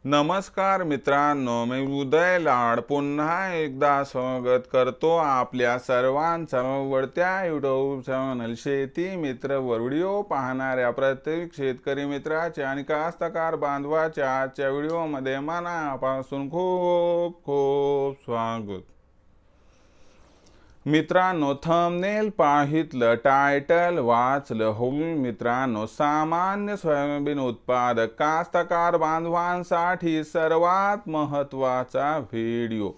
नमस्कार मित्रांनो, मी उदय लाड पुन्हा एकदा स्वागत करतो आपल्या सर्वांच्या आवडत्या यूट्यूब चॅनल शेती मित्र वर व्हिडिओ पाहणाऱ्या प्रत्येक शेतकरी मित्राचे आणि कास्तकार बांधवाच्या आजच्या व्हिडिओमध्ये मनापासून खूप खूप स्वागत। मित्रांनो, थंबनेल पाहितलं, टायटल वाचलं होईल मित्रांनो, सामान्य सोयाबीन उत्पादक कास्तकार बांधवांसाठी सर्वात महत्त्वाचा व्हिडिओ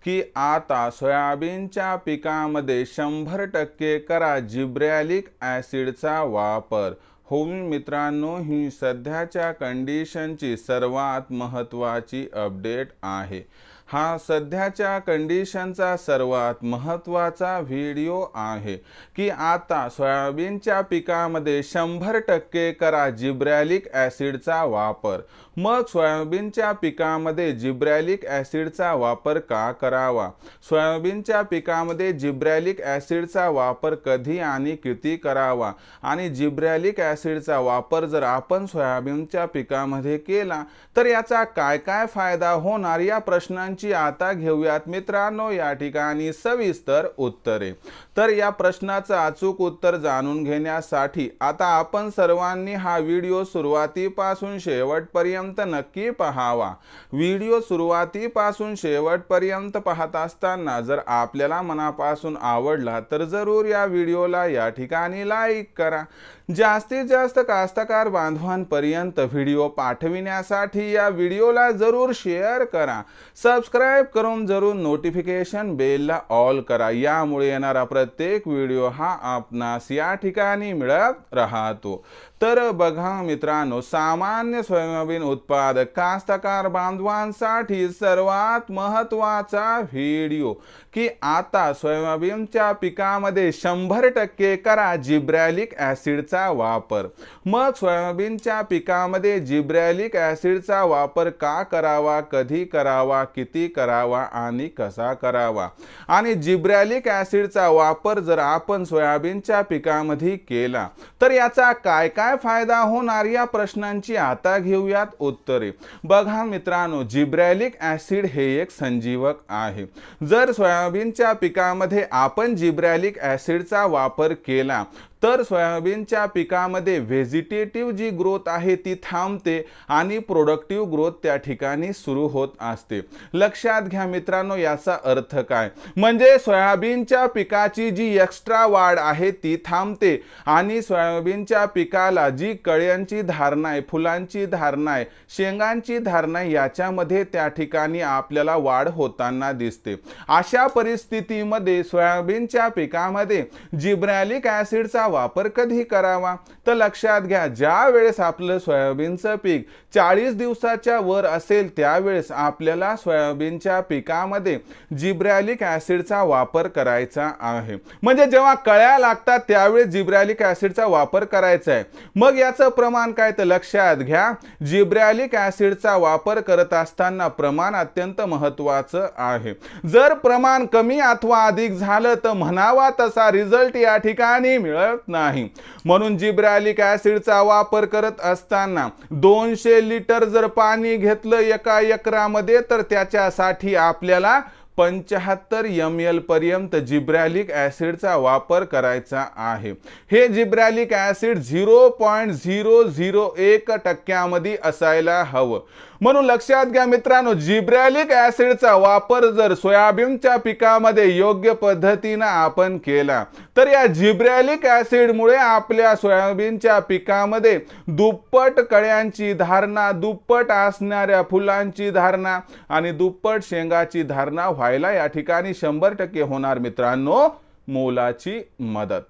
की आता सोयाबीनच्या पिकामध्ये 100% करा जिब्रॅलिक ॲसिडचा वापर। होईल मित्रांनो, ही सध्याच्या कंडिशनची सर्वात महत्त्वाची अपडेट आहे। हा सध्याच्या कंडिशनचा सर्वात महत्त्वाचा व्हिडिओ आहे की आता सोयाबीनच्या पिकामध्ये 100% करा जिब्रॅलिक ॲसिडचा वापर। मग सोयाबीनच्या पिकामध्ये जिब्रॅलिक ॲसिडचा वापर का करावा, सोयाबीनच्या पिकामध्ये जिब्रॅलिक ॲसिडचा वापर कधी आणि किती करावा, आणि जिब्रॅलिक ॲसिडचा वापर जर आपण सोयाबीनच्या पिकामध्ये केला तर याचा काय काय फायदा होणार, या प्रश्नांची आता घेऊयात मित्रांनो या ठिकाणी सविस्तर उत्तरे। तर या प्रश्नाचं अचूक उत्तर जाणून घेण्यासाठी आता आपण सर्वांनी हा व्हिडिओ सुरुवातीपासून शेवटपर्यंत नक्की पाहावा। व्हिडिओ सुरुवातीपासून शेवटपर्यंत पाहत असताना जर आपल्याला मनापासून आवडला तर जरूर या व्हिडिओला या ठिकाणी लाईक करा। जास्तीत जास्त कास्तकार बांधवांपर्यंत व्हिडिओ पाठविण्यासाठी या व्हिडिओला जरूर शेअर करा। सबस्क्राइब करून जरूर नोटिफिकेशन बेलला ऑल करा, यामुळे येणारा प्रत्येक व्हिडिओ हा आपणास या ठिकाणी मिळत राहतो। तर बघा मित्रांनो, सामान्य सोयाबीन उत्पादक कास्तकार बांधवांसाठी सर्वात महत्त्वाचा व्हिडिओ की आता सोयाबीनच्या पिकामध्ये 100% करा जिब्रॅलिक ॲसिडचा वापर। मग सोयाबीनच्या पिकामध्ये जिब्रॅलिक ॲसिडचा वापर का करावा, कधी करावा, किती करावा आणि कसा करावा, आणि जिब्रॅलिक ॲसिडचा वापर जर आपण सोयाबीनच्या पिकामध्ये केला तर याचा काय काय फायदा होणार, या प्रश्नांची आता घेऊयात उत्तरे। बघा मित्रांनो, जिब्रॅलिक ॲसिड हे एक संजीवक आहे। जर सोयाबीनच्या पिकामध्ये आपण जिब्रॅलिक ॲसिडचा वापर केला तर सोयाबीनच्या पिकामध्ये व्हेजिटेटिव्ह जी ग्रोथ आहे ती थांबते आणि प्रोडक्टिव्ह ग्रोथ त्या ठिकाणी सुरू होत असते। लक्षात घ्या मित्रांनो, याचा अर्थ काय, म्हणजे सोयाबीनच्या पिकाची जी एक्स्ट्रा वाढ आहे ती थांबते आणि सोयाबीनच्या पिकाला जी कळ्यांची धारणा आहे, फुलांची धारणा आहे, शेंगांची धारणा आहे, याच्यामध्ये त्या ठिकाणी आपल्याला वाढ होताना दिसते। अशा परिस्थितीमध्ये सोयाबीनच्या पिकामध्ये जिब्रॅलिक ॲसिडचा वापर कधी करावा, तर लक्षात घ्या, ज्या वेळेस आपलं सोयाबीनचं पीक 40 दिवसाच्या वर असेल त्यावेळेस आपल्याला सोयाबीनच्या पिकामध्ये जिब्रॅलिक ॲसिडचा वापर करायचा आहे। म्हणजे जेव्हा कळ्या लागतात त्यावेळेस जिब्रॅलिक ॲसिडचा वापर करायचा आहे। मग याचं प्रमाण काय, तर लक्षात घ्या, जिब्रॅलिक ॲसिडचा वापर करत असताना प्रमाण अत्यंत महत्त्वाचं आहे। जर प्रमाण कमी अथवा अधिक झालं तर म्हणावा तसा रिझल्ट या ठिकाणी मिळत नाही। म्हणून जिब्रॅलिक ॲसिडचा वापर करत असताना 200 लिटर जर पाणी घेतलं एका एकरामध्ये तर त्याच्यासाठी आपल्याला 75 ml पर्यंत जिब्रॅलिक ॲसिडचा वापर करायचा आहे। हे जिब्रॅलिक ॲसिड 0.001% मध्ये असायला हवं। म्हणून लक्षात घ्या मित्रांनो, जिब्रॅलिक ॲसिडचा वापर जर सोयाबीनच्या पिकामध्ये योग्य पद्धतीने आपण केला तर या जिब्रॅलिक ॲसिडमुळे आपल्या सोयाबीनच्या पिकामध्ये दुप्पट कळ्यांची धारणा, दुप्पट असणाऱ्या फुलांची धारणा आणि दुप्पट शेंगाची धारणा व्हायला या ठिकाणी 100% होणार मित्रांनो, मोलाची मदत।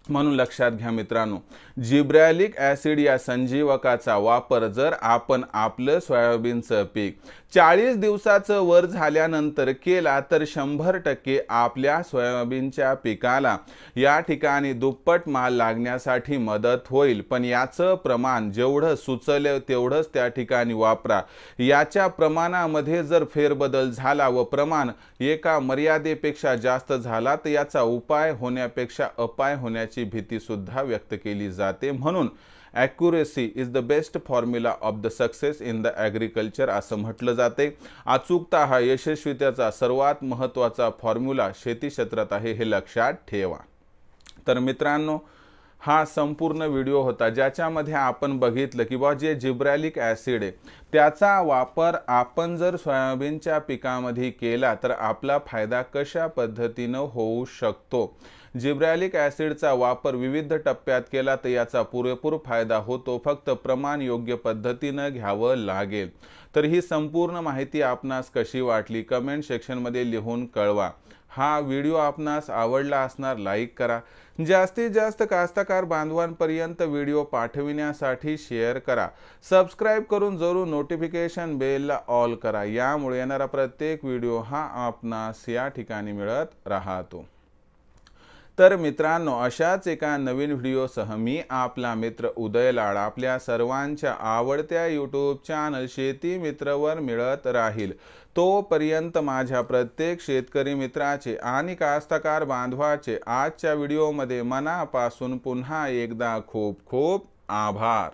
म्हणून लक्षात घ्या मित्रांनो, जिब्रॅलिक ॲसिड या संजीवकाचा वापर जर आपण आपलं सोयाबीनचं पीक 40 दिवसाचं वर झाल्यानंतर केला तर 100% आपल्या सोयाबीनच्या पिकाला या ठिकाणी दुप्पट माल लागण्यासाठी मदत होईल। पण याचं प्रमाण जेवढं सुचलं तेवढंच त्या ठिकाणी वापरा। याच्या प्रमाणामध्ये जर फेरबदल झाला व प्रमाण एका मर्यादेपेक्षा जास्त झाला तर याचा उपाय होण्यापेक्षा अपाय होण्याची भीती सुद्धा व्यक्त केली जाते। म्हणून accuracy is the best formula of the success in the agriculture असं म्हटलं जाते. अचूकता हा यशस्वीतेचा सर्वात महत्त्वाचा फॉर्म्युला शेती क्षेत्रात आहे, हे लक्षात ठेवा. तर मित्रांनो, हा संपूर्ण व्हिडिओ होता ज्याच्यामध्ये आपण बघितलं की बा जे जिब्रॅलिक ॲसिड आहे त्याचा वापर आपण जर सोयाबीनच्या पिकामध्ये केला तर आपला फायदा कशा पद्धतीनं होऊ शकतो. जिब्रॅलिक ॲसिडचा वापर विविध टप्प्यात केला तर याचा पुरेपूर फायदा होतो, फक्त प्रमाण योग्य पद्धतीनं घ्यावं लागेल. तर ही संपूर्ण माहिती आपणास कशी वाटली कमेंट सेक्शनमध्ये लिहून कळवा. हा व्हिडिओ आपणास आवडला असणार लाईक करा. जास्तीत जास्त कास्तकार बांधवांपर्यंत व्हिडिओ पाठविण्यासाठी शेअर करा. सबस्क्राईब करून जरूर नोटिफिकेशन बेलला ऑल करा. यामुळे येणारा प्रत्येक व्हिडिओ हा आपणास या ठिकाणी मिळत राहतो. तर मित्रांनो, अशाच एका नवीन व्हिडिओसह मी आपला मित्र उदय लाड आपल्या सर्वांच्या आवडत्या यूट्यूब चॅनल शेती मित्रवर मिळत राहील. तोपर्यंत माझ्या प्रत्येक शेतकरी मित्राचे आणि कास्तकार बांधवाचे आजच्या व्हिडिओमध्ये मनापासून पुन्हा एकदा खूप खूप आभार.